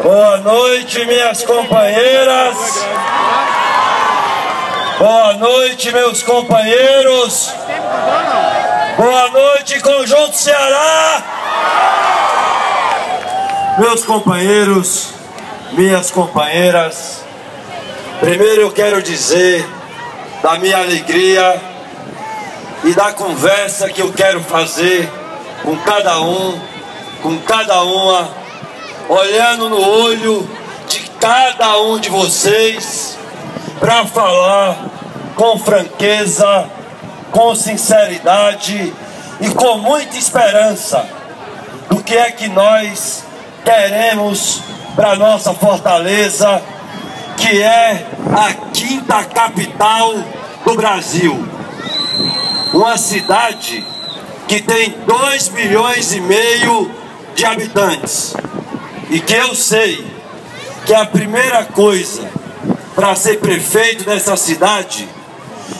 Boa noite, minhas companheiras. Boa noite, meus companheiros. Boa noite, Conjunto Ceará. Meus companheiros, minhas companheiras, primeiro eu quero dizer da minha alegria e da conversa que eu quero fazer com cada um, com cada uma, olhando no olho de cada um de vocês, para falar com franqueza, com sinceridade e com muita esperança do que é que nós queremos para nossa Fortaleza, que é a quinta capital do Brasil. Uma cidade que tem 2,5 milhões de habitantes. E que eu sei que a primeira coisa para ser prefeito dessa cidade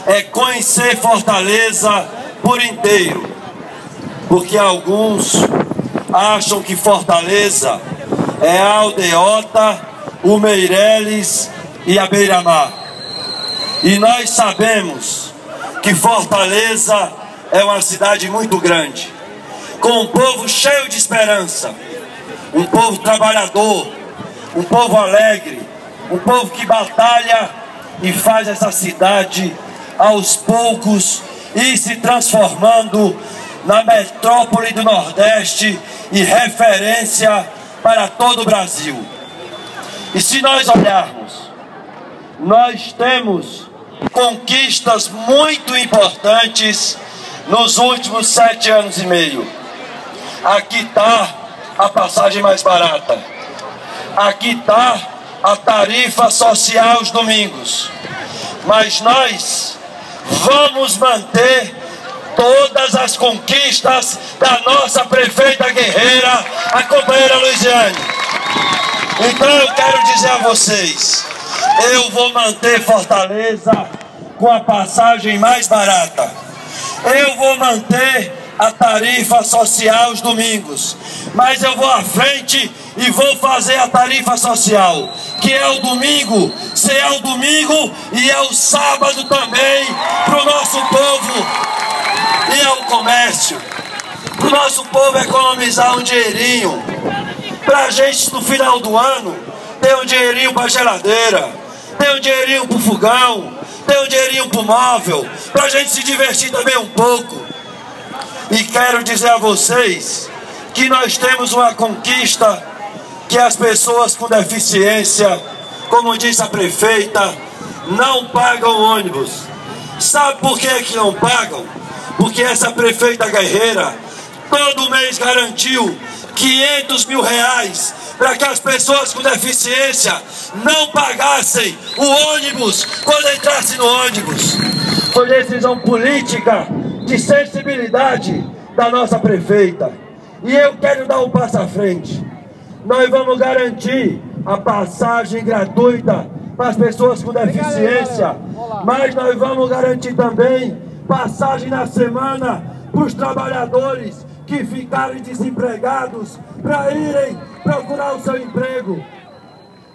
é conhecer Fortaleza por inteiro. Porque alguns acham que Fortaleza é a Aldeota, o Meireles e a Beira-Mar. E nós sabemos que Fortaleza é uma cidade muito grande, com um povo cheio de esperança, um povo trabalhador, um povo alegre, um povo que batalha e faz essa cidade aos poucos ir se transformando na metrópole do Nordeste e referência para todo o Brasil. E se nós olharmos, nós temos conquistas muito importantes nos últimos 7 anos e meio. Aqui está a passagem mais barata. Aqui está a tarifa social aos domingos. Mas nós vamos manter todas as conquistas da nossa prefeita guerreira, a companheira Luiziane. Então eu quero dizer a vocês, eu vou manter Fortaleza com a passagem mais barata. Eu vou manter a tarifa social aos domingos, mas eu vou à frente e vou fazer a tarifa social, que é o domingo, se é o domingo e é o sábado também, para o nosso povo e ao comércio, para o nosso povo economizar um dinheirinho, para a gente no final do ano ter um dinheirinho para a geladeira, ter um dinheirinho para o fogão, ter um dinheirinho para o móvel, para a gente se divertir também um pouco. E quero dizer a vocês que nós temos uma conquista, que as pessoas com deficiência, como disse a prefeita, não pagam ônibus. Sabe por que não pagam? Porque essa prefeita guerreira todo mês garantiu 500 mil reais para que as pessoas com deficiência não pagassem o ônibus quando entrassem no ônibus. Foi decisão política de sensibilidade da nossa prefeita. E eu quero dar um passo à frente. Nós vamos garantir a passagem gratuita para as pessoas com deficiência, mas nós vamos garantir também passagem na semana para os trabalhadores que ficarem desempregados para irem procurar o seu emprego.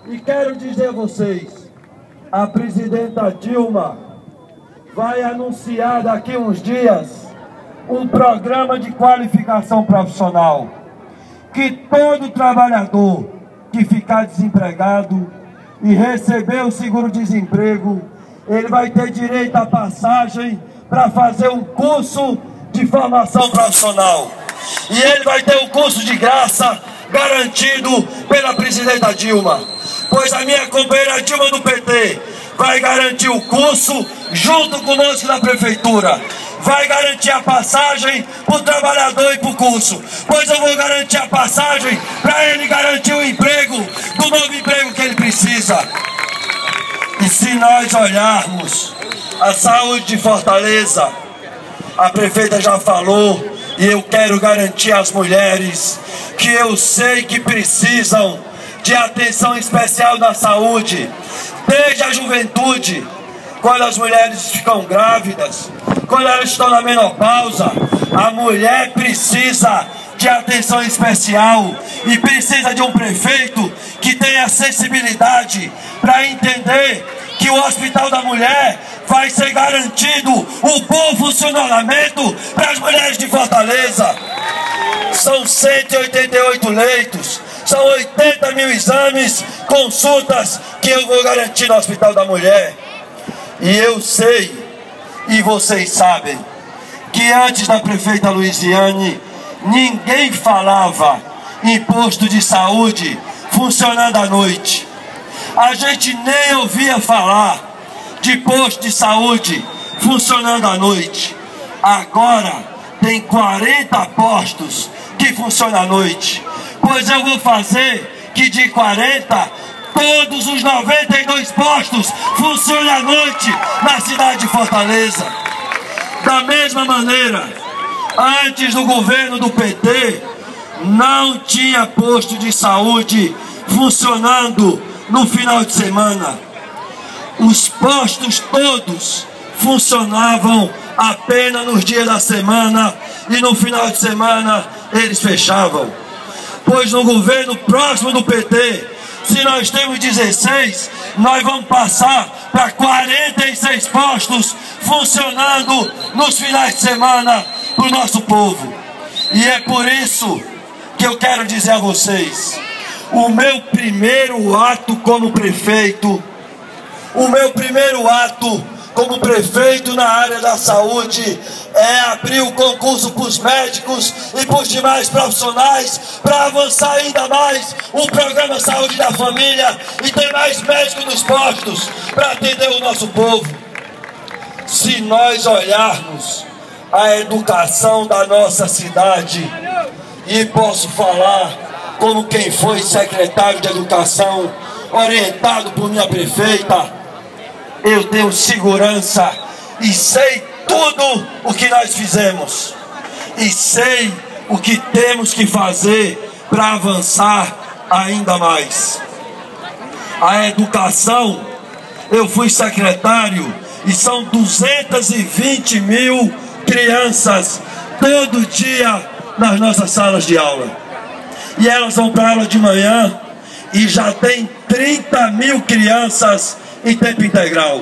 E quero dizer a vocês, a presidenta Dilma vai anunciar daqui uns dias um programa de qualificação profissional, que todo trabalhador que ficar desempregado e receber o seguro-desemprego, ele vai ter direito à passagem para fazer um curso de formação profissional. E ele vai ter um curso de graça garantido pela presidenta Dilma, pois a minha companheira Dilma do PT vai garantir o curso junto conosco na prefeitura. Vai garantir a passagem para o trabalhador e para o curso, pois eu vou garantir a passagem para ele garantir o emprego, do novo emprego que ele precisa. E se nós olharmos a saúde de Fortaleza, a prefeita já falou, e eu quero garantir às mulheres que eu sei que precisam de atenção especial na saúde, desde a juventude, quando as mulheres ficam grávidas, quando elas estão na menopausa, a mulher precisa de de atenção especial e precisa de um prefeito que tenha sensibilidade para entender que o Hospital da Mulher vai ser garantido um bom funcionamento para as mulheres de Fortaleza. São 188 leitos, são 80 mil exames, consultas que eu vou garantir no Hospital da Mulher. E eu sei, e vocês sabem, que antes da prefeita Luiziane, ninguém falava em posto de saúde funcionando à noite. A gente nem ouvia falar de posto de saúde funcionando à noite. Agora tem 40 postos que funcionam à noite. Pois eu vou fazer que de 40, todos os 92 postos funcionem à noite na cidade de Fortaleza. Da mesma maneira, antes do governo do PT, não tinha posto de saúde funcionando no final de semana. Os postos todos funcionavam apenas nos dias da semana e no final de semana eles fechavam. Pois no governo próximo do PT, se nós temos 16, nós vamos passar para 46 postos funcionando nos finais de semana para o nosso povo. E é por isso que eu quero dizer a vocês, o meu primeiro ato como prefeito, na área da saúde é abrir o concurso para os médicos e para os demais profissionais para avançar ainda mais o programa Saúde da Família e ter mais médicos nos postos para atender o nosso povo. Se nós olharmos a educação da nossa cidade, e posso falar como quem foi secretário de Educação, orientado por minha prefeita, eu tenho segurança e sei tudo o que nós fizemos. E sei o que temos que fazer para avançar ainda mais. A educação, eu fui secretário e são 220 mil crianças todo dia nas nossas salas de aula. E elas vão para aula de manhã e já tem 30 mil crianças em tempo integral.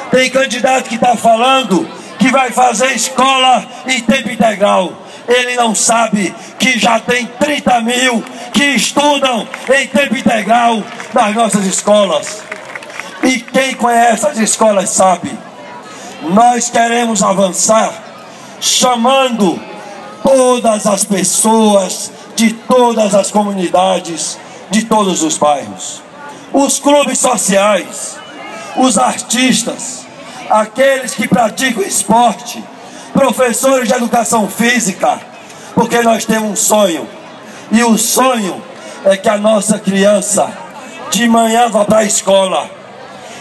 Tem candidato que está falando que vai fazer escola em tempo integral. Ele não sabe que já tem 30 mil que estudam em tempo integral nas nossas escolas. E quem conhece as escolas sabe. Nós queremos avançar chamando todas as pessoas de todas as comunidades, de todos os bairros. Os clubes sociais, os artistas, aqueles que praticam esporte, professores de educação física, porque nós temos um sonho. E o sonho é que a nossa criança de manhã vá para a escola,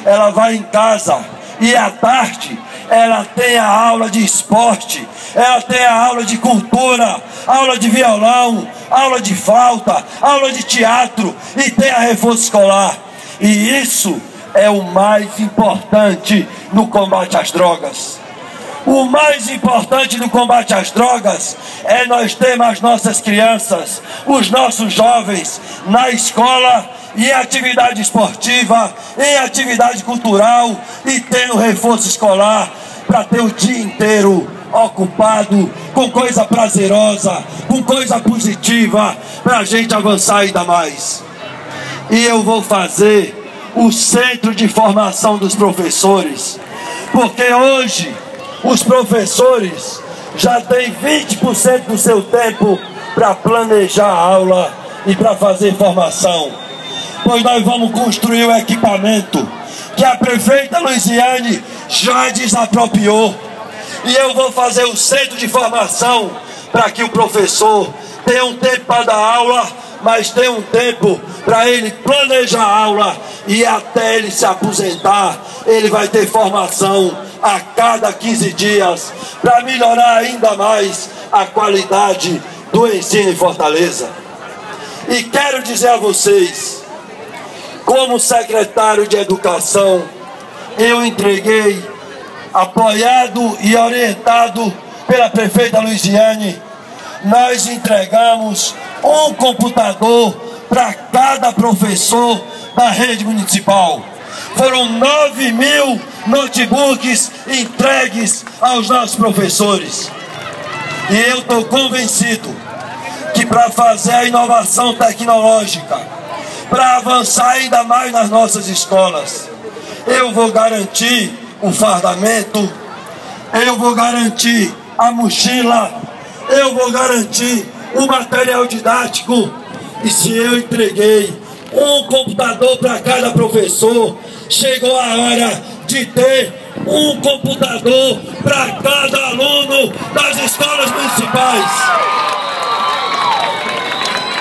ela vai em casa e à tarde ela tem a aula de esporte, ela tem a aula de cultura, aula de violão, aula de flauta, aula de teatro e tem a reforço escolar. E isso é o mais importante no combate às drogas. O mais importante no combate às drogas é nós termos as nossas crianças, os nossos jovens na escola, em atividade esportiva, em atividade cultural e tendo reforço escolar para ter o dia inteiro ocupado com coisa prazerosa, com coisa positiva, para a gente avançar ainda mais. E eu vou fazer o centro de formação dos professores, porque hoje os professores já têm 20% do seu tempo para planejar a aula e para fazer formação. Pois nós vamos construir o equipamento que a prefeita Luiziane já desapropriou. E eu vou fazer o centro de formação para que o professor tenha um tempo para dar aula, mas tenha um tempo para ele planejar a aula e até ele se aposentar, ele vai ter formação a cada 15 dias para melhorar ainda mais a qualidade do ensino em Fortaleza. E quero dizer a vocês, como secretário de Educação, eu entreguei, apoiado e orientado pela prefeita Luiziane, nós entregamos um computador para cada professor da rede municipal. Foram 9.000 notebooks entregues aos nossos professores. E eu estou convencido que para fazer a inovação tecnológica, para avançar ainda mais nas nossas escolas, eu vou garantir o fardamento, eu vou garantir a mochila, eu vou garantir o material didático. E se eu entreguei um computador para cada professor, chegou a hora de ter um computador para cada aluno das escolas municipais.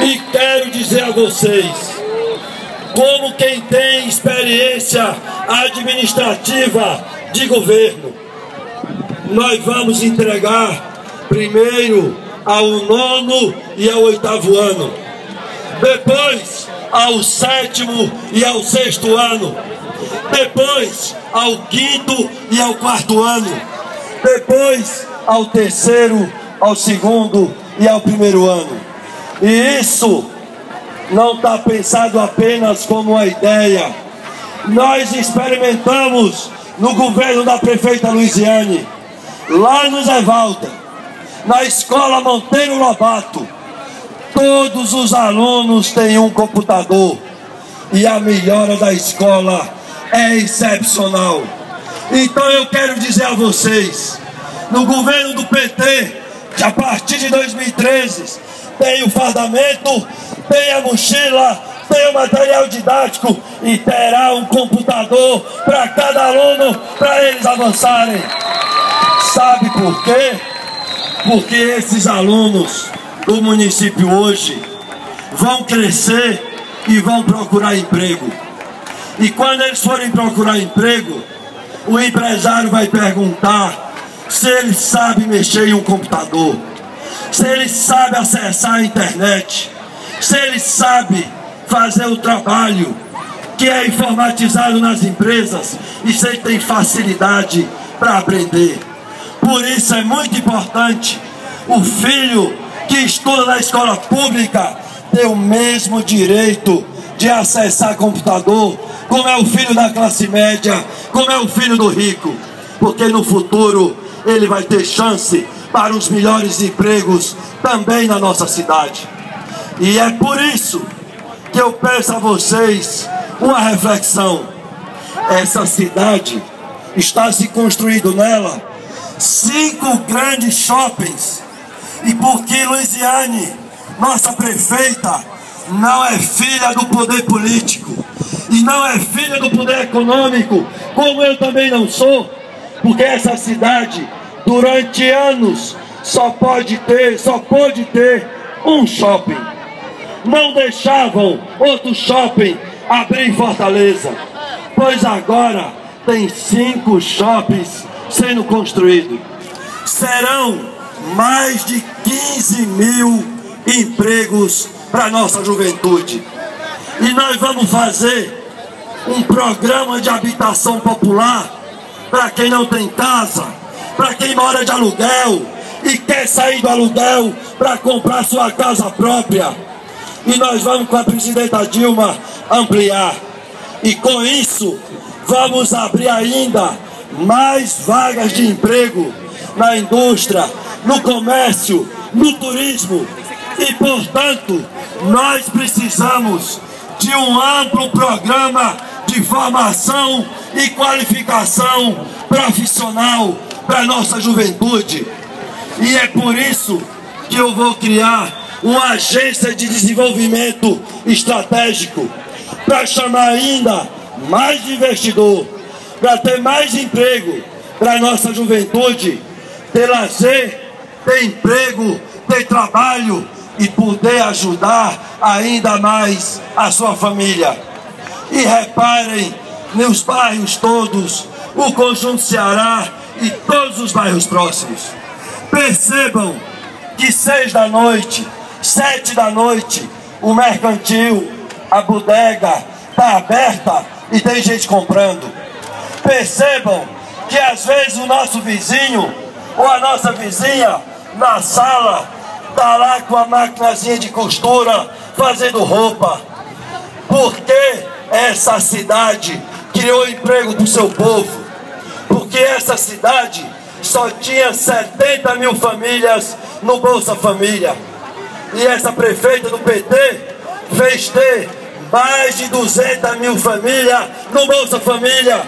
E quero dizer a vocês, como quem tem experiência administrativa de governo, nós vamos entregar primeiro ao 9º e ao 8º ano, depois ao 7º e ao 6º ano, depois ao 5º e ao 4º ano, depois ao 3º, ao 2º e ao 1º ano. E isso não está pensado apenas como uma ideia. Nós experimentamos no governo da prefeita Luiziane, lá no Zé Walter, na escola Monteiro Lobato. Todos os alunos têm um computador e a melhora da escola é excepcional. Então eu quero dizer a vocês, no governo do PT, que a partir de 2013 tem o fardamento, tem a mochila, tem o material didático e terá um computador para cada aluno, para eles avançarem. Sabe por quê? Porque esses alunos do município hoje vão crescer e vão procurar emprego. E quando eles forem procurar emprego, o empresário vai perguntar se ele sabe mexer em um computador, se ele sabe acessar a internet, se ele sabe fazer o trabalho que é informatizado nas empresas e se ele tem facilidade para aprender. Por isso é muito importante o filho que estuda na escola pública ter o mesmo direito de acessar computador como é o filho da classe média, como é o filho do rico, porque no futuro ele vai ter chance para os melhores empregos também na nossa cidade. E é por isso que eu peço a vocês uma reflexão. Essa cidade está se construindo nela 5 grandes shoppings, e porque Luiziane, nossa prefeita, não é filha do poder político e não é filha do poder econômico, como eu também não sou, porque essa cidade durante anos só pôde ter um shopping. Não deixavam outro shopping abrir em Fortaleza, pois agora tem 5 shoppings sendo construídos. Serão mais de 15.000 empregos para a nossa juventude. E nós vamos fazer um programa de habitação popular para quem não tem casa, para quem mora de aluguel e quer sair do aluguel para comprar sua casa própria. E nós vamos com a presidenta Dilma ampliar. E com isso vamos abrir ainda mais vagas de emprego na indústria, no comércio, no turismo. E portanto nós precisamos de um amplo programa de formação e qualificação profissional para a nossa juventude. E é por isso que eu vou criar uma agência de desenvolvimento estratégico para chamar ainda mais investidor, para ter mais emprego para a nossa juventude, ter lazer, ter emprego, ter trabalho e poder ajudar ainda mais a sua família. E reparem nos bairros todos, o Conjunto Ceará e todos os bairros próximos. Percebam que 6 da noite, 7 da noite, o mercantil, a bodega está aberta e tem gente comprando. Percebam que às vezes o nosso vizinho ou a nossa vizinha na sala tá lá com a maquinazinha de costura fazendo roupa. Porque essa cidade criou emprego para o seu povo. Porque essa cidade só tinha 70 mil famílias no Bolsa Família. E essa prefeita do PT fez ter mais de 200 mil famílias no Bolsa Família.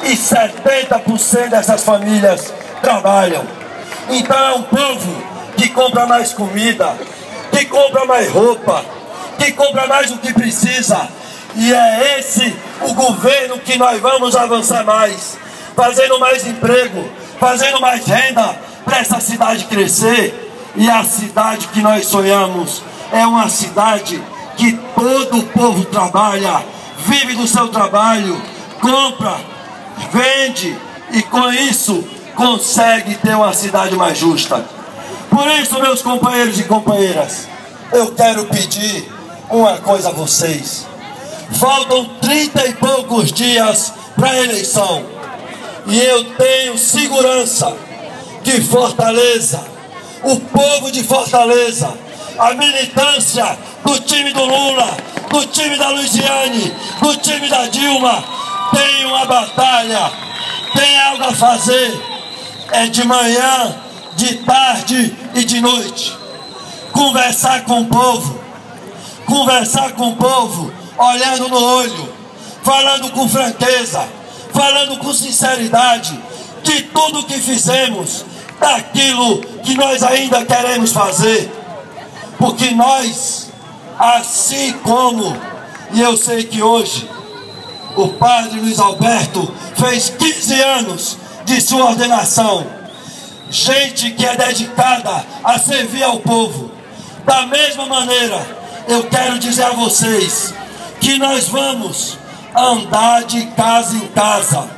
E 70% dessas famílias trabalham. Então é um povo que compra mais comida, que compra mais roupa, que compra mais do que precisa. E é esse o governo que nós vamos avançar mais, fazendo mais emprego, fazendo mais renda para essa cidade crescer. E a cidade que nós sonhamos é uma cidade que todo o povo trabalha, vive do seu trabalho, compra, vende e com isso consegue ter uma cidade mais justa. Por isso, meus companheiros e companheiras, eu quero pedir uma coisa a vocês. Faltam 30 e poucos dias para a eleição. E eu tenho segurança que Fortaleza, o povo de Fortaleza, a militância do time do Lula, do time da Luiziane, do time da Dilma, tem uma batalha, tem algo a fazer. É de manhã, de tarde e de noite. Conversar com o povo, olhando no olho, falando com franqueza, falando com sinceridade de tudo que fizemos, daquilo que nós ainda queremos fazer. Porque nós, assim como, e eu sei que hoje, o padre Luiz Alberto fez 15 anos de sua ordenação, gente que é dedicada a servir ao povo. Da mesma maneira, eu quero dizer a vocês que nós vamos andar de casa em casa,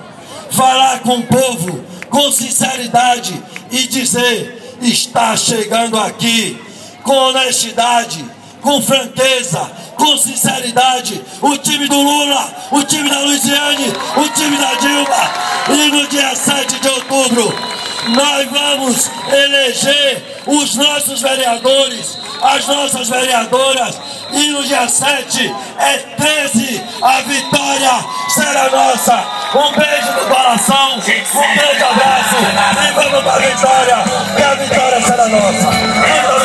falar com o povo com sinceridade e dizer: está chegando aqui com honestidade, com franqueza, com sinceridade, o time do Lula, o time da Luiziane, o time da Dilma. E no dia 7 de outubro nós vamos eleger os nossos vereadores, as nossas vereadoras. E no dia 7 é 13, a vitória será nossa. Um beijo no coração, um grande abraço e vamos para a vitória, que a vitória será nossa.